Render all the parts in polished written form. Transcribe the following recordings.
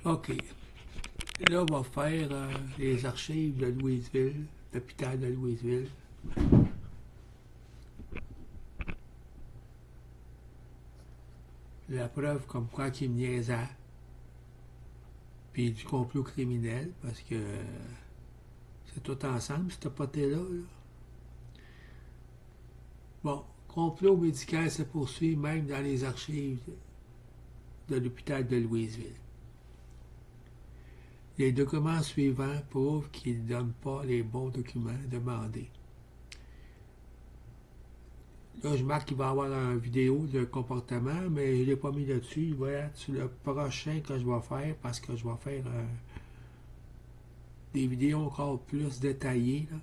OK. Là, on va faire les archives de Louisville, l'hôpital de Louisville. La preuve comme quoi qu'il me niaisait. Puis du complot criminel, parce que c'est tout ensemble, ce poté-là. Là. Bon, complot médical se poursuit même dans les archives de l'hôpital de Louisville. Les documents suivants prouvent qu'il ne donne pas les bons documents demandés. Là, je marque qu'il va y avoir une vidéo de comportement, mais je ne l'ai pas mis là-dessus. Il va être sur le prochain que je vais faire parce que je vais faire des vidéos encore plus détaillées. Là.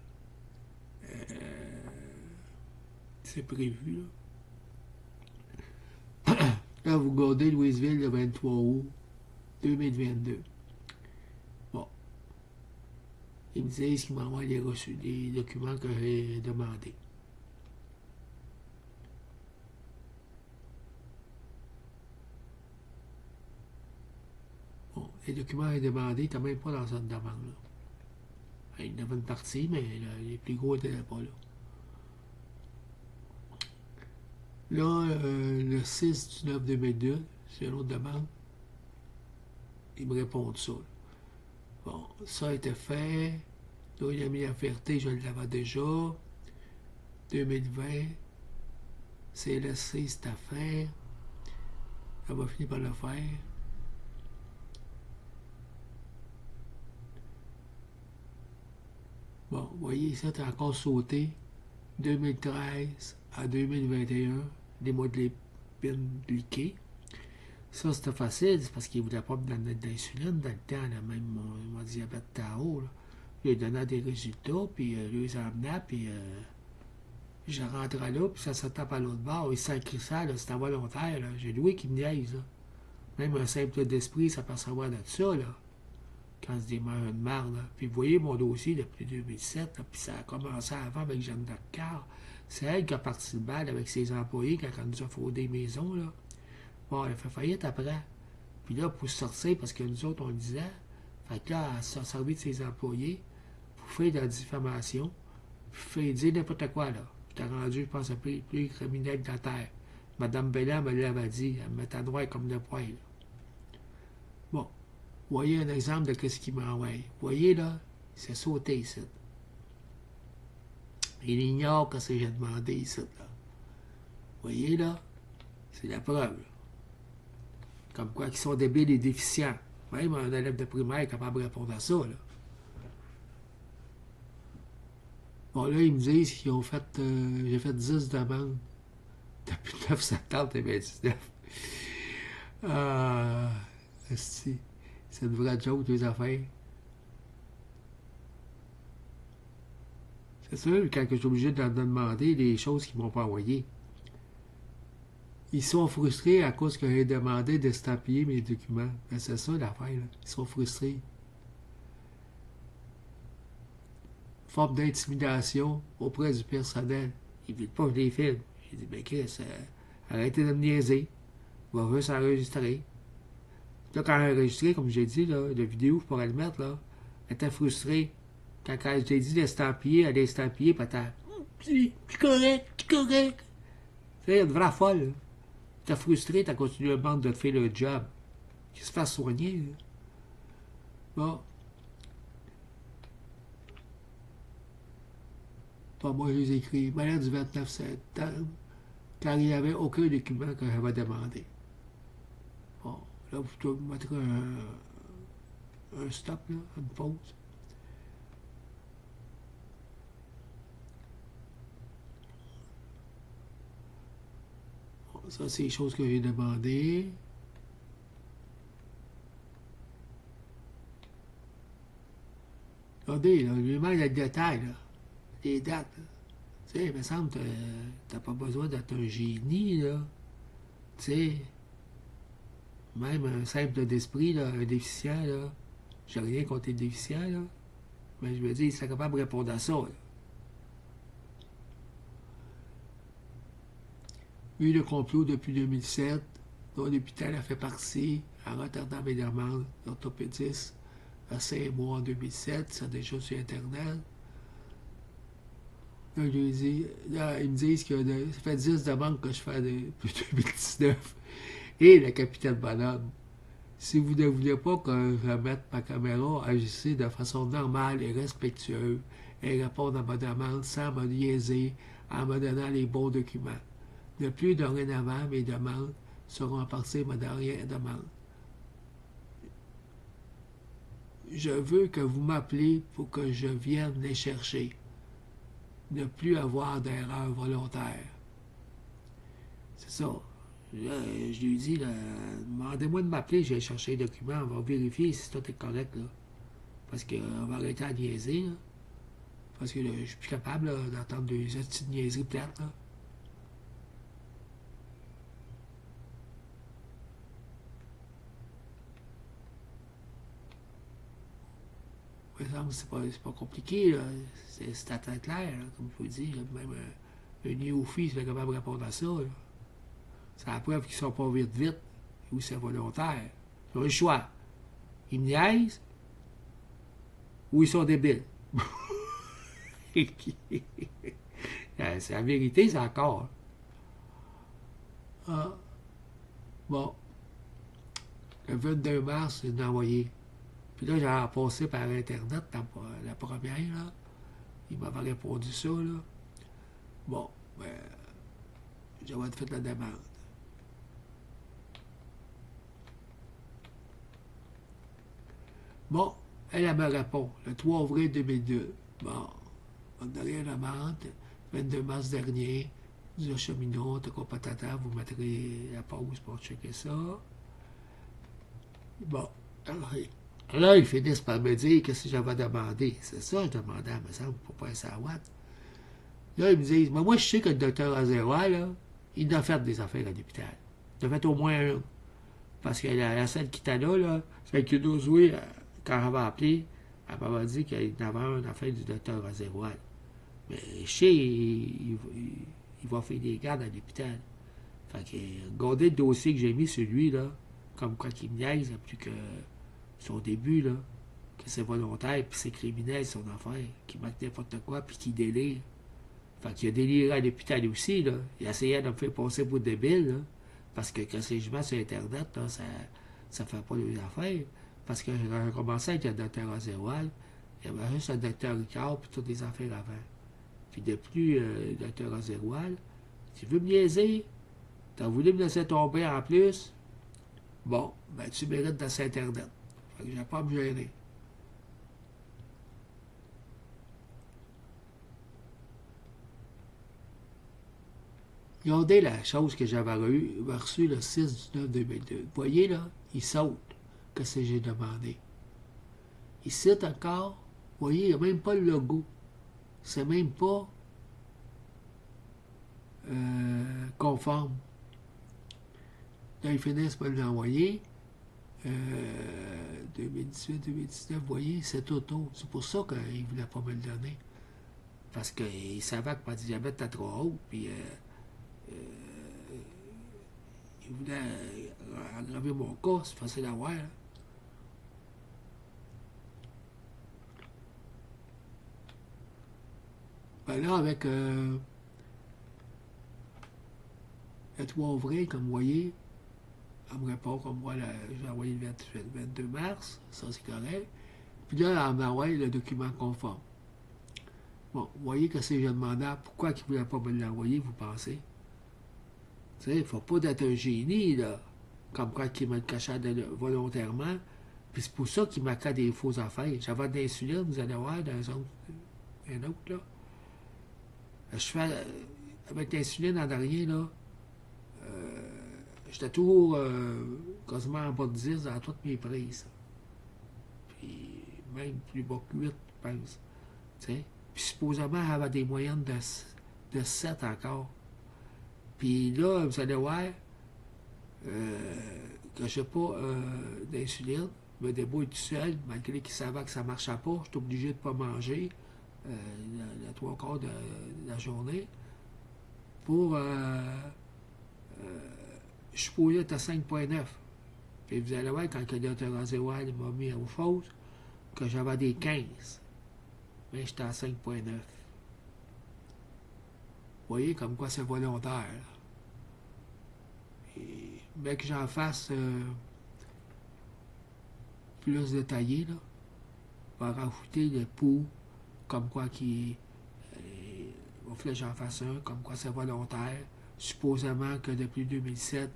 C'est prévu. Là. Là, vous regardez Louisville le 23 août 2022. Bon. Ils me disent qu'ils m'envoient les reçus, des documents que j'ai demandés. Bon, les documents j'ai demandés n'étaient même pas dans cette demande-là. Il y en avait une partie, mais les plus gros n'étaient pas là. Là, le 6 du 9 2002, c'est une autre demande. Ils me répondent ça. Bon, ça a été fait. Là, il a mis la Ferté, je l'avais déjà. 2020, c'est laissé cette affaire. Elle va finir par le faire. Bon, vous voyez, ça, t'as encore sauté. 2013 à 2021, des mois de l'épine. Ça, c'était facile, c'est parce qu'il ne voulait pas me donner d'insuline dans le temps, là, même mon diabète était haut. Là. Il donnait des résultats, puis lui, il s'emmenait, puis je rentrais là, puis ça se tape à l'autre bord. Il sacré ça, c'était volontaire. J'ai loué qui me niaise. Là. Même un simple d'esprit s'apercevoir de ça, là, quand c'est des meurs de marde. Puis vous voyez mon dossier depuis 2007, là, puis ça a commencé avant avec Jeanne Darcard. C'est elle qui a parti le bal avec ses employés quand elle nous a fraudé des maisons. Là. Bon, elle a fait faillite après. Puis là, pour sortir, parce que nous autres, on le disait, fait que là, elle s'est servi de ses employés pour faire de la diffamation, puis faire dire n'importe quoi, là. J'étais rendu, je pense, plus criminel que la terre. Madame Bella me l'avait dit, elle me mettait noir comme le poil. Bon, voyez un exemple de ce qu'il m'a envoyé. Voyez, là, c'est sauté ici. Il ignore que c'est j'ai demandé ici, là. Voyez, là, c'est la preuve, là. Comme quoi qu'ils sont débiles et déficients. Même un élève de primaire est capable de répondre à ça. Là. Bon, là, ils me disent qu'ils ont fait. J'ai fait 10 demandes depuis le 9 septembre 2019. Ah, c'est une vraie joke, les affaires. C'est sûr, quand je suis obligé de leur demander des choses qu'ils ne m'ont pas envoyées. Ils sont frustrés à cause que j'ai demandé d'estampiller mes documents. Ben, c'est ça l'affaire, là. Ils sont frustrés. Forme d'intimidation auprès du personnel. Ils ne veulent pas que je les filme. J'ai dit, ben Chris, arrêtez de me niaiser. On va juste enregistrer. Là, quand elle a enregistré, comme j'ai dit, là, la vidéo, je pourrais le mettre, là, elle était frustrée. Quand j'ai dit d'estampiller, elle a estampillé, puis elle était, c'est correct, c'est correct. C'est une vraie folle. Là. Elle était frustrée, elle continué à demander de faire le job. Qu'il se fasse soigner. Là. Bon. Bon, moi, je les ai écrits. Malade du 29 septembre, car il n'y avait aucun document que j'avais demandé. Bon, là, vous pouvez mettre un stop, là, une pause. Bon, ça, c'est les choses que j'ai demandées. Regardez, là, lui-même, il y a le détail, là. Les dates, là. Tu sais, il me semble que t'as pas besoin d'être un génie, là. Tu sais, même un simple d'esprit, là, un déficient, là. J'ai rien contre les déficients, là. Mais je me dis, il serait capable de répondre à ça, là. Eu le complot depuis 2007, Mon hôpital a fait partie à Rotterdam-et-Dermande, l'orthopédiste, à 5 mois en 2007, c'est déjà sur Internet. Là, je lui dis, là, ils me disent que ça fait 10 demandes que je fais depuis 2019. Et le capitaine Bonhomme, si vous ne voulez pas que je mette ma caméra, agissez de façon normale et respectueuse et répondre à ma demande sans me niaiser en me donnant les bons documents. De plus, dorénavant, mes demandes seront à partir de ma dernière demande. Je veux que vous m'appelez pour que je vienne les chercher. Ne plus avoir d'erreur volontaire. C'est ça. Je lui dis, demandez-moi de m'appeler, je vais chercher les documents, on va vérifier si tout est correct. Là. Parce qu'on va arrêter à niaiser. Là. Parce que là, je suis plus capable d'entendre des petites niaiseries plates. Là. Par exemple, c'est pas compliqué. Là. C'est à tête claire, là, comme je vous dis. Là. Même un néophyte serait capable de répondre à ça. Là. C'est la preuve qu'ils ne sont pas vite, ou c'est volontaire. Ils ont le choix. Ils me niaisent ou ils sont débiles. C'est la vérité, c'est encore. Ah, bon, le 22 mars, je l'ai envoyé. Puis là, j'ai passé par Internet, la première, là. Il m'avait répondu ça, là. Bon, ben, j'avais fait la demande. Bon, elle me répond, le 3 avril 2002. Bon, on n'a rien à demande. 22 mars dernier, nous acheminons, t'as quoi patata, vous mettrez la pause pour checker ça. Bon, alors, là, ils finissent par me dire qu'est-ce que j'avais demandé. C'est ça que je demandais, me semble, pour pas savoir. Là, ils me disent, mais moi, je sais que le docteur Azérois, là, il a fait des affaires à l'hôpital. Il a fait au moins une. Parce que la seule qui était là, celle qui nous jouait, quand elle m'a appelé, elle m'avait dit qu'il y avait une affaire du docteur Azérois. Mais je sais, il va faire des gardes à l'hôpital. Fait que, regardez le dossier que j'ai mis sur lui, là, comme quoi qu'il me niaise, plus que son début, là, que c'est volontaire, puis c'est criminel, son affaire, qu'il manque n'importe quoi, puis qu'il délire. Fait qu'il a déliré à l'hôpital aussi, là. Il essayait de me faire passer pour débile, là, parce que quand je mets sur Internet, là, ça fait pas les affaires. Parce que quand j'ai commencé avec le docteur Azéroal, il y avait juste le docteur Ricard, puis toutes les affaires avant. Puis depuis, le docteur Azéroal, tu veux me niaiser? T'as voulu me laisser tomber en plus? Bon, ben tu mérites de sur Internet. Fait que j'ai pas à me gêner. Regardez la chose que j'avais reçue le 6 du 9 2002. Vous voyez là, il saute que c'est j'ai demandé. Il cite encore, vous voyez, il n'y a même pas le logo. C'est même pas conforme. Là, ils finissent par l'envoyer. 2018-2019, vous voyez, c'est auto. C'est pour ça qu'ils ne voulaient pas me le donner. Parce qu'ils savaient que mon diabète était trop haut, puis ils voulaient aggraver mon cas, c'est facile à voir. Hein. Ben là, avec le 3 avril, comme vous voyez, elle me répond comme moi, j'ai envoyé le 22 mars, ça c'est correct. Puis là, elle m'envoie le document conforme. Bon, vous voyez que c'est je demandais pourquoi ils ne voulaient pas me l'envoyer, vous pensez? Tu sais, il ne faut pas d'être un génie, là. Comme quoi qu'il me le cachait volontairement. Puis c'est pour ça qu'il m'a fait des fausses affaires. J'avais de l'insuline, vous allez voir, dans un autre, là. Je fais, avec l'insuline en dernier, là, j'étais toujours quasiment en bas de 10 dans toutes mes prises. Puis même plus bas que 8, je pense. Tu sais. Puis supposément, elle avait des moyennes de 7 encore. Puis là, vous allez voir que je n'ai pas d'insuline. Je me débrouille tout seul, malgré qu'ils savaient que ça ne marchait pas. Je suis obligé de ne pas manger la 3 quarts de la journée pour je suis supposé être à 5,9. Puis vous allez voir, quand le Dr. Rosewell m'a mis aux choses, que j'avais des 15. Mais j'étais à 5,9. Vous voyez comme quoi c'est volontaire. Mais que j'en fasse plus détaillé, là, va rajouter le pouls, comme quoi qui. Il va falloir que j'en fasse un, comme quoi c'est volontaire. Supposément que depuis 2007,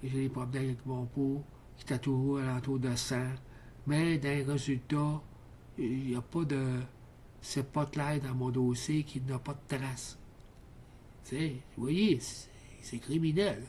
j'ai des problèmes avec mon pouls, qui était toujours alentour de 100. Mais dans les résultats, il n'y a pas de. C'est pas clair dans mon dossier qu'il n'a pas de trace. Tu sais, vous voyez, c'est criminel.